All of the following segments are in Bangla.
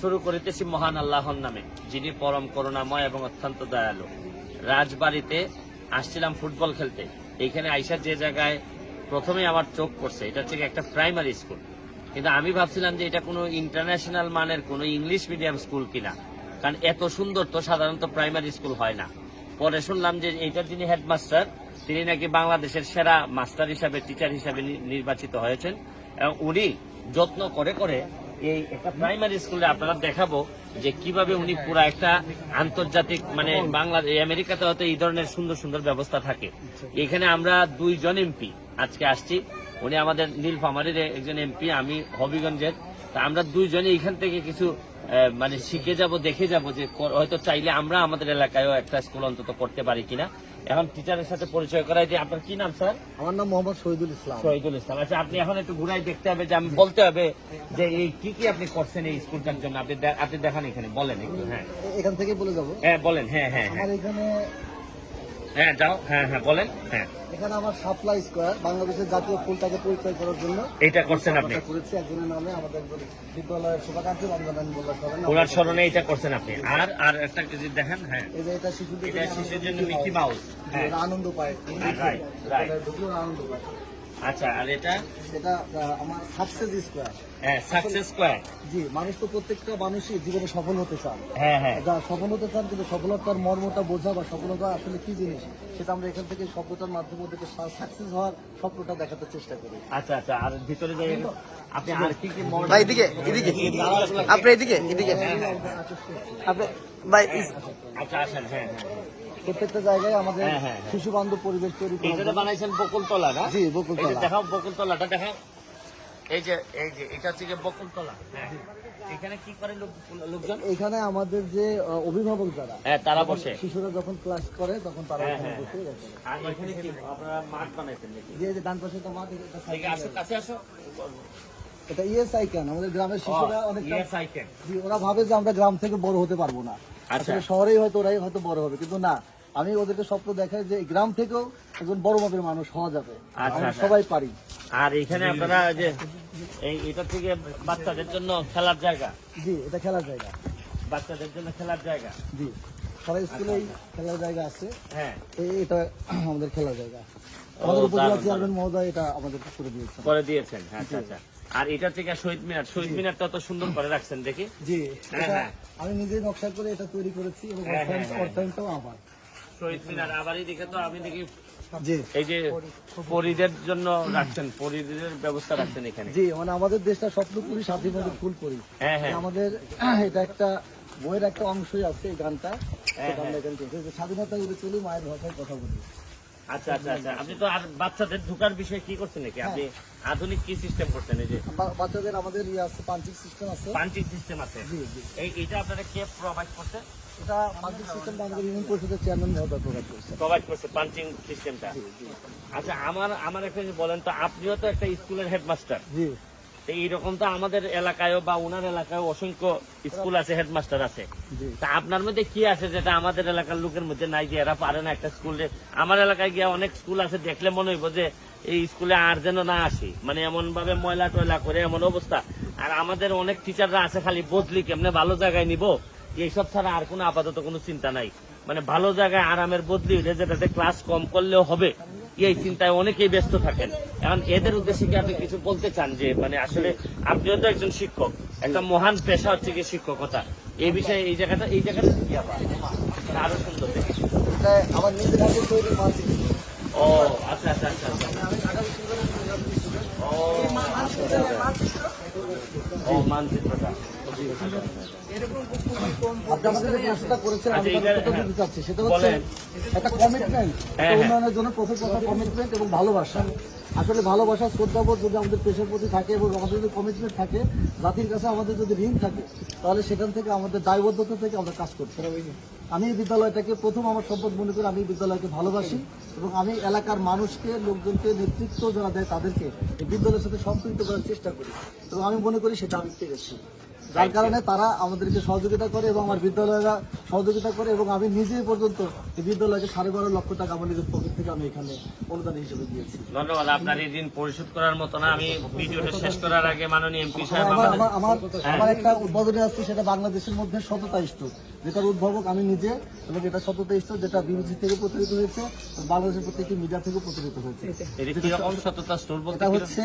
শুরু করিতেছি মহান আল্লাহর নামে, যিনি পরম করুণাময় এবং অত্যন্ত দয়ালু। রাজবাড়িতে আসছিলাম ফুটবল খেলতে। এইখানে আইসা যে জায়গায় প্রথমে আমার চোখ পড়ছে, এটা হচ্ছে একটা প্রাইমারি স্কুল। কিন্তু আমি ভাবছিলাম যে এটা কোনো ইন্টারন্যাশনাল মানের কোনো ইংলিশ মিডিয়াম স্কুল কিনা, কারণ এত সুন্দর তো সাধারণত প্রাইমারি স্কুল হয় না। পরে শুনলাম যে এইটার যিনি হেডমাস্টার, তিনি নাকি বাংলাদেশের সেরা মাস্টার হিসাবে, টিচার হিসাবে নির্বাচিত হয়েছেন, এবং উনি যত্ন করে করে এই একটা প্রাইমারি স্কুলে আপনারা দেখাবো যে কিভাবে উনি পুরো একটা আন্তর্জাতিক, মানে বাংলাদেশ আমেরিকাতে হয়তো এই ধরনের সুন্দর সুন্দর ব্যবস্থা থাকে। এখানে আমরা 2 জন এমপি আজকে আসছি। উনি আমাদের নীলফামারীর একজন এমপি, আমি হবিগঞ্জের। তা আমরা 2 জনে এখান থেকে কিছু মানে শিখে যাব, দেখে যাব যে হয়তো চাইলে আমরা আমাদের এলাকায়ও একটা স্কুল অন্তত করতে পারি কিনা। এখন টিচারের সাথে পরিচয় করাই যে আপনার কি নাম স্যার? আমার নাম মোহাম্মদ শহীদুল ইসলাম। শহীদুল ইসলাম। আচ্ছা, আপনি এখন একটু ঘুরাই দেখতে হবে যে আমি বলতে হবে যে এই কি আপনি করছেন এই স্কুলটার জন্য, আপনি দেখান এখানে বলেন একটু। হ্যাঁ, এখান থেকে বলে যাবো। হ্যাঁ বলেন। হ্যাঁ হ্যাঁ আমার এখানে, হ্যাঁ যাও, হ্যাঁ হ্যাঁ বলেন। হ্যাঁ, এখানে আমার শাপলা স্কয়ার বাংলাদেশের জাতীয় ফুলটাকে পরিচয় করার জন্য এটা করছেন আপনি? করেছি একজনের নামে, আমাদের বিদ্যালয়ের শুভাকাঙ্ক্ষী রমজান মোল্লা স্মরণে। ওনার স্মরণে এটা করছেন আপনি। আর একটা যদি দেখেন, হ্যাঁ এই যে এটা শিশুদের জন্য মিকি মাউস, হ্যাঁ আনন্দ পায়, রাইট রাইট। আনন্দ পায়। আচ্ছা, আর এটা আমার সাকসেস স্কয়ার। হ্যাঁ, সাকসেস স্কয়ার। জি, মানুষ তো প্রত্যেকটা মানুষই জীবনে সফল হতে চান। হ্যাঁ হ্যাঁ, যা সফল হতে চান, কিন্তু সফলতার মর্মটা বোঝা বা সফলতা আসলে কি জিনিস সেটা আমরা এখান থেকে শব্দটার মাধ্যমে ওদেরকে সাকসেস হওয়ার স্বপ্নটা দেখাতে চেষ্টা করি। আচ্ছা আচ্ছা। আর ভিতরে যাই আপনি, আর কি কি ভাই এদিকে এদিকে আপনি এদিকে এদিকে আপনি ভাই আচ্ছা আসেন। হ্যাঁ হ্যাঁ, প্রত্যেকটা জায়গায় আমাদের হ্যাঁ, হ্যাঁ, হ্যাঁ। শিশু বান্ধব পরিবেশ তৈরি করা। এইটা বানাইছেন বকুলতলা না? জি, বকুলতলা। এই যে দেখাও বকুলতলাটা দেখাও। এই যে এটা হচ্ছে বকুলতলা। হ্যাঁ, এখানে কি করে লোকজন? এখানে আমাদের যে অভিভাবক যারা, হ্যাঁ তারা বসে, শিশুরা যখন ক্লাস করে তখন তারা হ্যাঁ, এখানে হ্যাঁ, বসে গেছে। আর এখানে কি আপনারা মাঠ বানাইছেন নাকি? যে ডান পাশে তো মাঠ, এটা এদিকে আসো, কাছে আসো। এটা ইএসআই ক্যান। আমাদের গ্রামের শিশুরা অনেক, ইয়েস আই ক্যান। ওরা ভাবে যে আমরা গ্রাম থেকে বড় হতে পারবো না, আচ্ছা। আসলে শহরেই হয়তো ওরাই হয়তো বড় হবে, কিন্তু না, আমি ওদেরকে স্বপ্ন দেখাই যে এই গ্রাম থেকেও একজন বড় মাপের মানুষ হওয়া যাবে। আচ্ছা, আমরা আচ্ছা। সবাই পারি। আর এখানে আপনারা যে এটা থেকে বাচ্চাদের জন্য খেলার জায়গা, জি, এটা খেলার জায়গা। বাচ্চাদের জন্য খেলার জায়গা। জি, সবাই স্কুলেই খেলার জায়গা আছে। হ্যাঁ, এটা আমাদের খেলার জায়গা। ও, আমাদের উপজেলা দারুণ, চেয়ারম্যান মহোদয় এটা আমাদের করে দিয়েছেন। করে দিয়েছেন। আচ্ছা আচ্ছা। আর এটা থেকে শহীদ মিনারটা তো সুন্দর করে রাখছেন দেখি। জি, হ্যাঁ, এটা হ্যাঁ। আমি নিজেই নকশা করে এটা তৈরি করেছি এবং হ্যাঁ, হ্যাঁ, হ্যাঁ। অর্থায়নটাও আমার। শহীদ মিনার আবারই দেখে তো আমি দেখি জি, এই যে পরীদের জন্য রাখছেন, পরীদের ব্যবস্থা রাখছেন এখানে। জি, মানে আমাদের দেশটা স্বপ্নপুরী, স্বাধীনতা ফুল করি। হ্যাঁ হ্যাঁ, আমাদের এটা একটা বইয়ের একটা অংশই আছে এই গানটা। হ্যাঁ, সেটা আমরা এখানে করছি যে স্বাধীনতা উড়ে চলি, মায়ের ভাষায় কথা বলি। আচ্ছা আচ্ছা আচ্ছা। আপনি তো আর বাচ্চাদের ঢোকার বিষয়ে কি করছেন নাকি? আপনি আধুনিক কি সিস্টেম করছেন? এই যে বাচ্চাদের আমাদের আছে, পাঞ্চিং সিস্টেম আছে। পাঞ্চিং সিস্টেম আছে। জি জি, এইটা আপনারা কে প্রোভাইড করছেন? এটা পাঞ্চিং সিস্টেমটা আমাদের ইউনিয়ন পরিষদের চেয়ারম্যান মহোদয় প্রকাশ করছে। প্রোভাইড করছে পাঞ্চিং সিস্টেমটা। আচ্ছা, আমার একটা জিনিস বলেন তো, আপনিও তো একটা স্কুলের হেডমাস্টার। জি, এইরকম তো আমাদের এলাকায়ও বা উনার এলাকায় অসংখ্য স্কুল আছে, হেডমাস্টার আছে। জি। তা আপনার মধ্যে কি আছে যেটা আমাদের এলাকার লোকের মধ্যে নাই, যে এরা পারে না একটা স্কুলে? আমার এলাকায় গিয়ে অনেক স্কুল আছে, দেখলে মনে হইব যে এই স্কুলে আর যেন না আসি, মানে এমন ভাবে ময়লা টয়লা করে এমন অবস্থা। আর আমাদের অনেক টিচাররা আছে খালি বদলি কেমনে ভালো জায়গায় নিব, এইসব ছাড়া আর কোনো আপাতত কোনো চিন্তা নাই। মানে ভালো জায়গায় আরামের বদলি হলে যেটাতে ক্লাস কম করলেও হবে, এই চিন্তায় অনেকেই ব্যস্ত থাকেন। এখন এদের উদ্দেশ্যে কি আপনি কিছু বলতে চান? যে মানে আসলে আপনিও তো একজন শিক্ষক, একটা মহান পেশা হচ্ছে কি শিক্ষকতা। এই বিষয়ে এই জায়গাটা কি আবার আরো সুন্দর দেখি। এটা আমার নিজের হাতে তৈরি মানচিত্র। ও আচ্ছা আচ্ছা আচ্ছা আচ্ছা। ও ও মানচিত্রটা। আপনি আমাদের যে প্রশ্নটা করেছেন, আমি আচ্ছা, তার উত্তরটা দিতে চাচ্ছি। সেটা হচ্ছে বলেন। একটা কমিটমেন্ট, হ্যাঁ, হ্যাঁ। উন্নয়নের জন্য প্রথম কথা কমিটমেন্ট এবং ভালোবাসা। আসলে ভালোবাসা, শ্রদ্ধাবোধ যদি আমাদের পেশার প্রতি থাকে এবং আমাদের যদি কমিটমেন্ট থাকে, জাতির কাছে আমাদের যদি ঋণ থাকে, তাহলে সেখান থেকে আমাদের দায়বদ্ধতা থেকে আমরা কাজ করতে হবে। আমি এই বিদ্যালয়টাকে প্রথম আমার সম্পদ মনে করি। আমি এই বিদ্যালয়কে ভালোবাসি এবং আমি এলাকার মানুষকে, লোকজনকে, নেতৃত্ব যারা দেয় তাদেরকে এই বিদ্যালয়ের সাথে সম্পৃক্ত করার চেষ্টা করি এবং আমি মনে করি সেটা আমি পেরেছি। যার কারণে তারা আমাদেরকে সহযোগিতা করে এবং আমার বিদ্যালয়েরা সহযোগিতা করে, এবং আমি নিজেই পর্যন্ত এই বিদ্যালয়কে 12.5 লক্ষ টাকা আমার নিজের পকেট থেকে আমি এখানে অনুদান হিসেবে দিয়েছি। ধন্যবাদ। আপনার এই ঋণ পরিশোধ করার মতো না। আমি ভিডিওটা শেষ করার আগে মাননীয় এমপি সাহেব আমার একটা উদ্বোধনী আছে, সেটা বাংলাদেশের মধ্যে সততা স্টোর, যেটার উদ্ভাবক আমি নিজে, এবং এটা সততা স্টোর যেটা বিবিসি থেকে প্রচারিত হয়েছে, বাংলাদেশের প্রত্যেকটি মিডিয়া থেকে প্রচারিত হয়েছে। এটা কিরকম সততা স্টোর বলতে? এটা হচ্ছে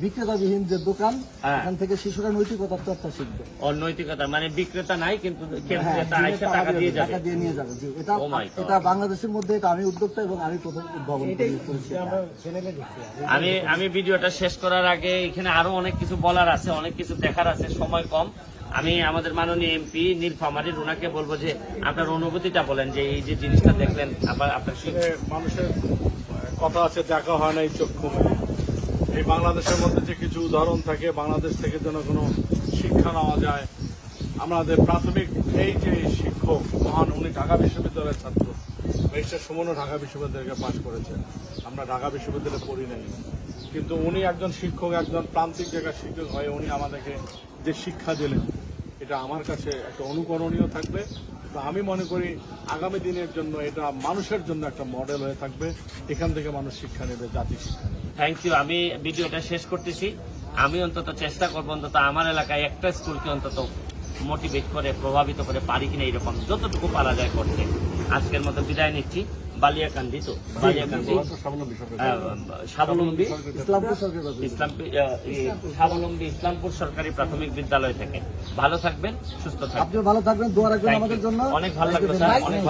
বিক্রেতাবিহীন যে দোকান, এখান থেকে শিশুরা নৈতিকতার চর্চা শিখবে। অনৈতিকতা মানে বিক্রেতা নাই, কিন্তু ক্রেতা হ্যাঁ, আইসা টাকা দিয়ে যাবে। টাকা দিয়ে নিয়ে যাবে। জি, এটা Oh my God. এটা বাংলাদেশের মধ্যে এটা আমি উদ্যোক্তা এবং আমি প্রথম উদ্ভাবন করেছি। আমি ভিডিওটা শেষ করার আগে এখানে আরো অনেক কিছু বলার আছে, অনেক কিছু দেখার আছে, সময় কম। আমি আমাদের মাননীয় এমপি নীলফামারীর ওনাকে বলবো যে আপনার অনুভূতিটা বলেন, যে এই যে জিনিসটা দেখলেন আপনার মানুষের কথা আছে, দেখা হয় না এই চক্ষু মেলে। এই বাংলাদেশের মধ্যে যে কিছু উদাহরণ থাকে, বাংলাদেশ থেকে যেন কোনো শিক্ষা নেওয়া যায়। আমাদের প্রাথমিক এই যে শিক্ষক মহান, উনি ঢাকা বিশ্ববিদ্যালয়ের ছাত্র, মিস্টার সুমনও ঢাকা বিশ্ববিদ্যালয়কে পাশ করেছেন। আমরা ঢাকা বিশ্ববিদ্যালয়ে পড়ি নাই, কিন্তু উনি একজন শিক্ষক, একজন প্রান্তিক জায়গার শিক্ষক হয়ে উনি আমাদেরকে যে শিক্ষা দিলেন, এটা আমার কাছে একটা অনুকরণীয় থাকবে। তো আমি মনে করি আগামী দিনের জন্য এটা মানুষের জন্য একটা মডেল হয়ে থাকবে। এখান থেকে মানুষ শিক্ষা নেবে, জাতি শিক্ষা নেবে। Thank you. আমি ভিডিওটা শেষ করতেছি। আমি অন্তত চেষ্টা করবো অন্তত আমার এলাকায় একটা স্কুলকে অন্তত মোটিভেট করে, প্রভাবিত করে পারি কিনা, এরকম যতটুকু পারা যায় করতে। আজকের মতো বিদায় নিচ্ছি। বালিয়াকান্দি তো বালিয়াকান্দি স্বাবলম্বী স্বাবলম্বী ইসলামপুর সরকারি প্রাথমিক বিদ্যালয় থেকে। ভালো থাকবেন, সুস্থ থাকবেন। আপনিও ভালো থাকবেন, দোয়া রাখবেন আমাদের জন্য। অনেক ভালো লাগলো স্যার, অনেক